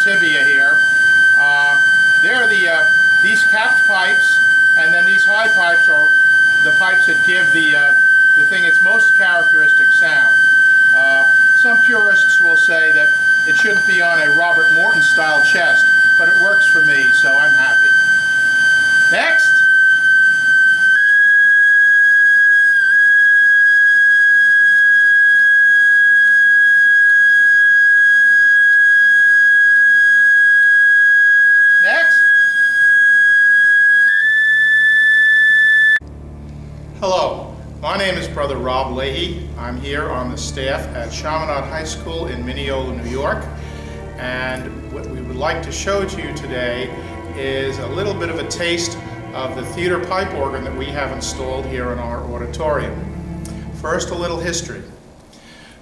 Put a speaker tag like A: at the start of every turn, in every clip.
A: tibia here. There are these capped pipes, and then these high pipes are the pipes that give the thing its most characteristic sound. Some purists will say that it shouldn't be on a Robert Morton style chest, but it works for me, so I'm happy. Next. Next. Hello, my name is Brother Rob Leahy. I'm here on the staff at Chaminade High School in Mineola, New York. And what we would like to show to you today is a little bit of a taste of the theater pipe organ that we have installed here in our auditorium. First, a little history.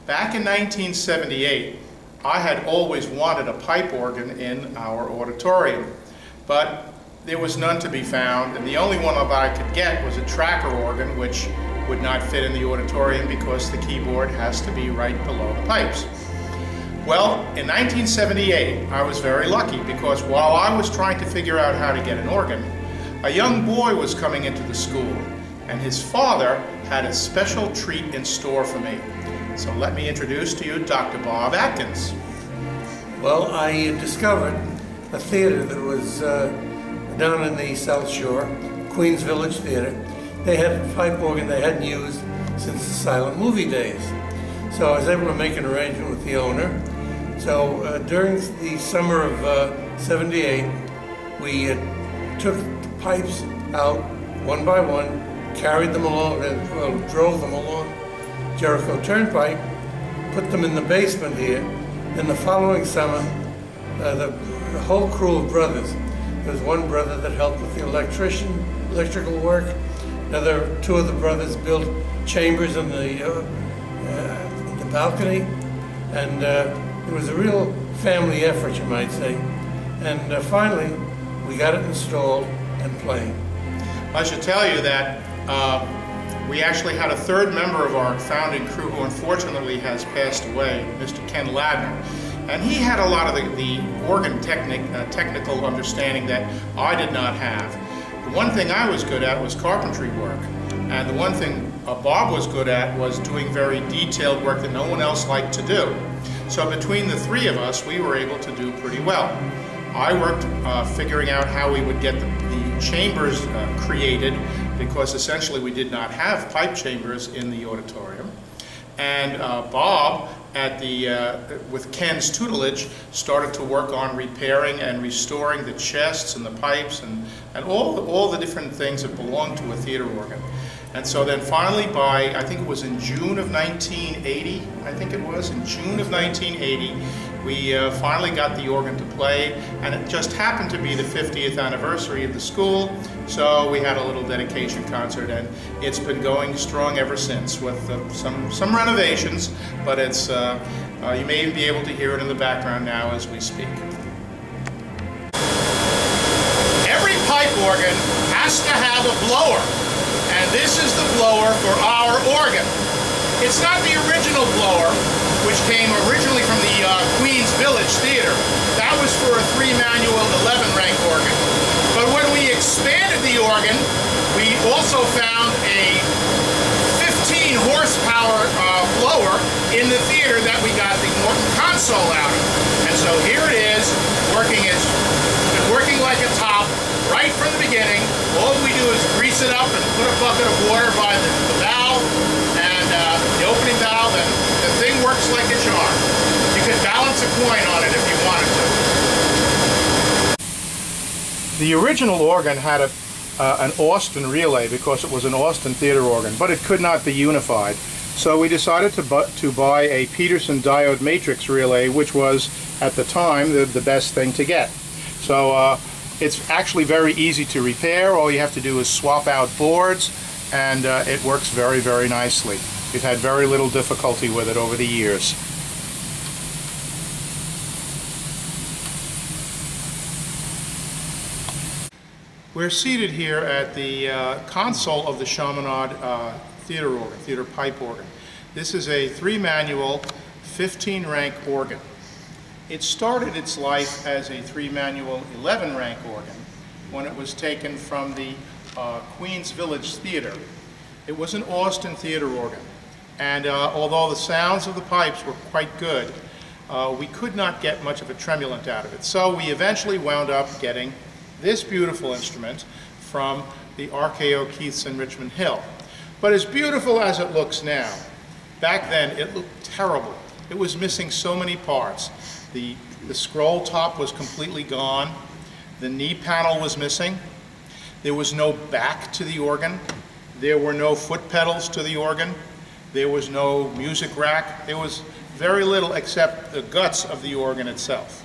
A: Back in 1978, I had always wanted a pipe organ in our auditorium, but there was none to be found, and the only one that I could get was a tracker organ, which would not fit in the auditorium because the keyboard has to be right below the pipes. Well, in 1978, I was very lucky because while I was trying to figure out how to get an organ, a young boy was coming into the school, and his father had a special treat in store for me. So let me introduce to you Dr. Bob Atkins.
B: Well, I discovered a theater that was down in the South Shore, Queens Village Theater. They had a pipe organ they hadn't used since the silent movie days. So I was able to make an arrangement with the owner. So during the summer of '78, we took the pipes out one by one, carried them along, drove them along Jericho Turnpike, put them in the basement here. Then the following summer, the whole crew of brothers, there was one brother that helped with the electrical work. Two of the brothers built chambers in the balcony, and it was a real family effort, you might say. And finally, we got it installed and playing.
A: I should tell you that we actually had a third member of our founding crew who unfortunately has passed away, Mr. Ken Ladner. And he had a lot of the organ technical understanding that I did not have. The one thing I was good at was carpentry work. And the one thing Bob was good at was doing very detailed work that no one else liked to do. So between the three of us, we were able to do pretty well. I worked figuring out how we would get the chambers created, because essentially we did not have pipe chambers in the auditorium. And Bob, with Ken's tutelage, started to work on repairing and restoring the chests and the pipes and all the different things that belong to a theater organ. And so then finally I think it was in June of 1980, in June of 1980, we finally got the organ to play, and it just happened to be the 50th anniversary of the school, so we had a little dedication concert, and it's been going strong ever since with some renovations, but it's you may even be able to hear it in the background now as we speak. Every pipe organ has to have a blower, and this is the blower for our organ. It's not the original blower, which came originally from the Queens Village Theater. That was for a 3-manual 11-rank organ. But when we expanded the organ, we also found a 15-horsepower blower in the theater that we got the Morton console out of. And so here it is, it's been working like a top right from the beginning. All we do is grease it up and put a bucket of water by the valve and the opening valve, and the thing works like a charm. You could balance a coin on it if you wanted to. The original organ had an Austin relay because it was an Austin theater organ, but it could not be unified. So we decided to buy a Peterson diode matrix relay, which was, at the time, the best thing to get. So it's actually very easy to repair. All you have to do is swap out boards, and it works very, very nicely. We've had very little difficulty with it over the years. We're seated here at the console of the Chaminade theater pipe organ. This is a 3-manual 15-rank organ. It started its life as a 3-manual 11-rank organ when it was taken from the Queens Village Theater. It was an Austin theater organ, and although the sounds of the pipes were quite good, we could not get much of a tremulant out of it. So we eventually wound up getting this beautiful instrument from the RKO Keiths in Richmond Hill. But as beautiful as it looks now, back then it looked terrible. It was missing so many parts. The scroll top was completely gone. The knee panel was missing. There was no back to the organ. There were no foot pedals to the organ. There was no music rack. There was very little except the guts of the organ itself.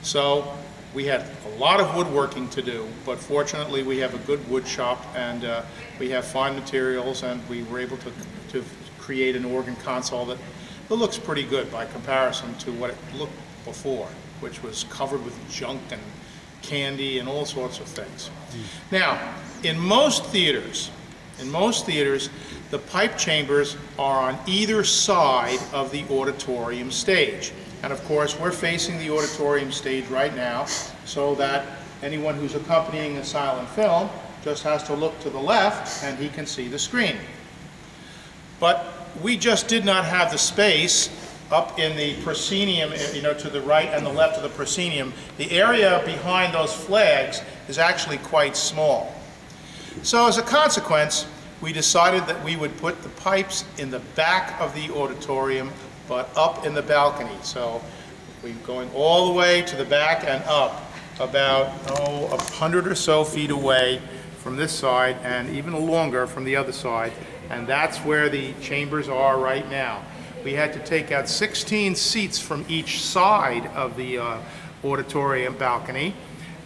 A: So we had a lot of woodworking to do, but fortunately we have a good wood shop, and we have fine materials, and we were able to create an organ console that looks pretty good by comparison to what it looked before, which was covered with junk and candy and all sorts of things. Now, in most theaters, the pipe chambers are on either side of the auditorium stage. And of course, we're facing the auditorium stage right now, so that anyone who's accompanying a silent film just has to look to the left and he can see the screen. But we just did not have the space up in the proscenium, to the right and the left of the proscenium. The area behind those flags is actually quite small. So as a consequence, we decided that we would put the pipes in the back of the auditorium, but up in the balcony. So we're going all the way to the back and up, about 100 or so feet away from this side, and even longer from the other side. And that's where the chambers are right now. We had to take out 16 seats from each side of the auditorium balcony,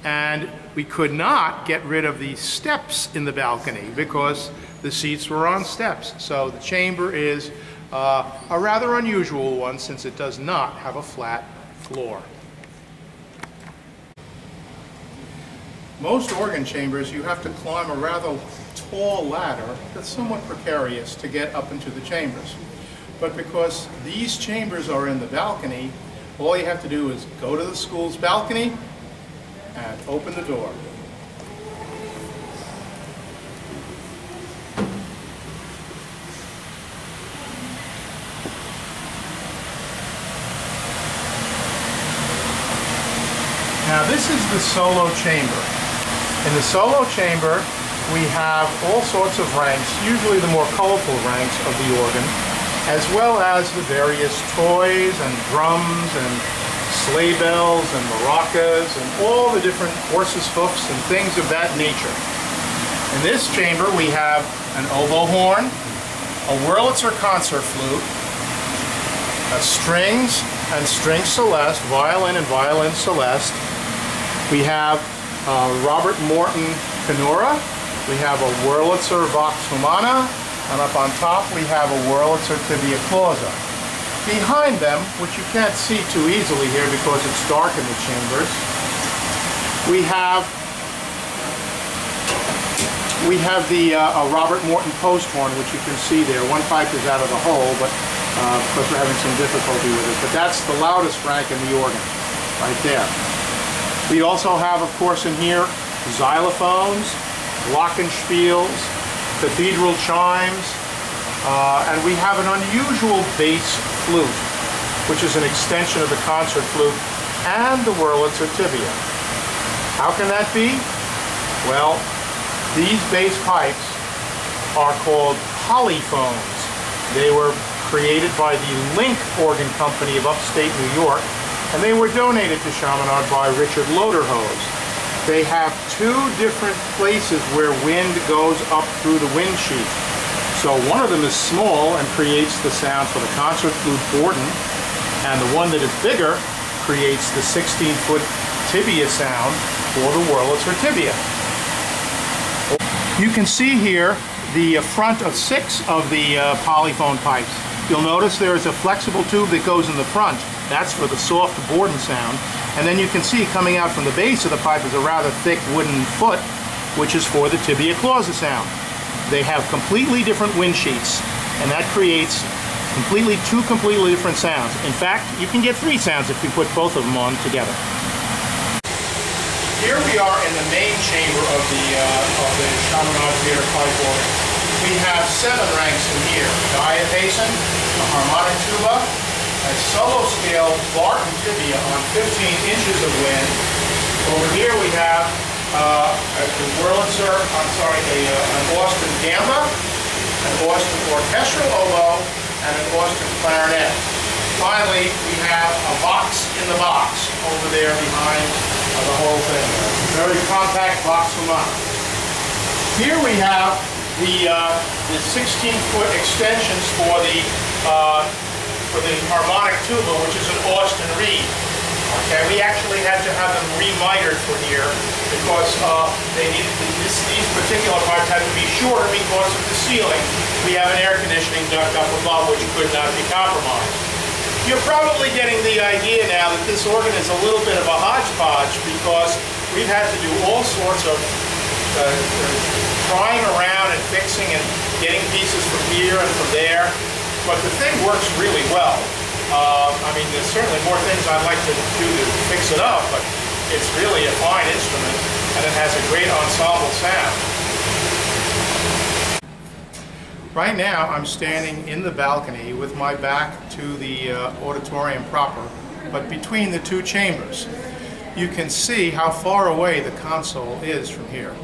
A: and we could not get rid of the steps in the balcony because the seats were on steps. So the chamber is a rather unusual one, since it does not have a flat floor. Most organ chambers, you have to climb a rather tall ladder that's somewhat precarious to get up into the chambers. But because these chambers are in the balcony, all you have to do is go to the school's balcony and open the door. Now this is the solo chamber. In the solo chamber, we have all sorts of ranks, usually the more colorful ranks of the organ, as well as the various toys and drums and sleigh bells and maracas and all the different horses' hoofs and things of that nature. In this chamber we have an oboe horn, a Wurlitzer concert flute, strings and string celeste, violin and violin celeste. We have Robert Morton Canora. We have a Wurlitzer Vox Humana, and up on top we have a Wurlitzer Tibia Clausa. Behind them, which you can't see too easily here because it's dark in the chambers, we have the Robert Morton post horn, which you can see there. One pipe is out of the hole, but of course we're having some difficulty with it. But that's the loudest rank in the organ, right there. We also have, of course, in here, xylophones, glockenspiels, cathedral chimes, and we have an unusual bass flute, which is an extension of the concert flute, and the Wurlitzer tibia. How can that be? Well, these bass pipes are called polyphones. They were created by the Link Organ Company of upstate New York, and they were donated to Chaminade by Richard Loderhose. They have two different places where wind goes up through the wind sheet. So one of them is small and creates the sound for the concert flute Borden, and the one that is bigger creates the 16-foot tibia sound for the Wurlitzer tibia. You can see here the front of 6 of the polyphone pipes. You'll notice there is a flexible tube that goes in the front. That's for the soft Borden sound. And then you can see coming out from the base of the pipe is a rather thick wooden foot, which is for the tibia clausa sound. They have completely different wind sheets, and that creates Two completely different sounds. In fact, you can get 3 sounds if you put both of them on together. Here we are in the main chamber of the Chaminade Theater pipe organ. We have 7 ranks in here: diapason, a harmonic tuba, a solo scale Barton tibia on 15 inches of wind. Over here we have an Austin gamba, an Austin orchestral oboe, and an Austin clarinet. Finally, we have a box in the box over there behind the whole thing. Very compact box for money. Here we have the 16-foot extensions for the harmonic tuba, which is an Austin reed. Okay, we actually had to have them remitered for here because these particular parts had to be shorter because of the ceiling. We have an air conditioning duct up above which could not be compromised. You're probably getting the idea now that this organ is a little bit of a hodgepodge because we've had to do all sorts of trying around and fixing and getting pieces from here and from there. But the thing works really well. I mean, there's certainly more things I'd like to do to fix it up, but it's really a fine instrument and it has a great ensemble sound. Right now, I'm standing in the balcony with my back to the auditorium proper, but between the 2 chambers. You can see how far away the console is from here.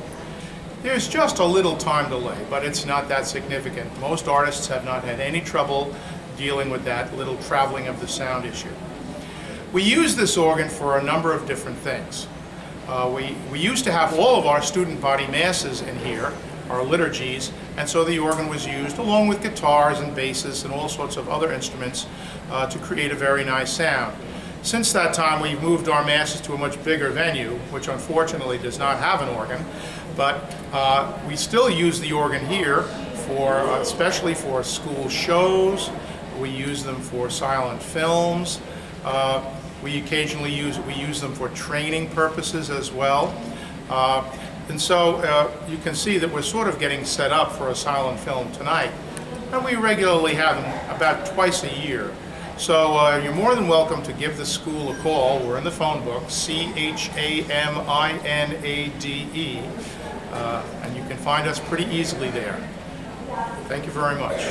A: There's just a little time delay, but it's not that significant. Most artists have not had any trouble dealing with that little traveling of the sound issue. We use this organ for a number of different things. We used to have all of our student body masses in here, our liturgies, and so the organ was used along with guitars and basses and all sorts of other instruments to create a very nice sound. Since that time, we've moved our masses to a much bigger venue, which unfortunately does not have an organ, but we still use the organ here for, especially for school shows. We use them for silent films. We occasionally use them for training purposes as well. And so you can see that we're sort of getting set up for a silent film tonight. And we regularly have them about twice a year. So you're more than welcome to give the school a call. We're in the phone book, CHAMINADE, and you can find us pretty easily there. Thank you very much.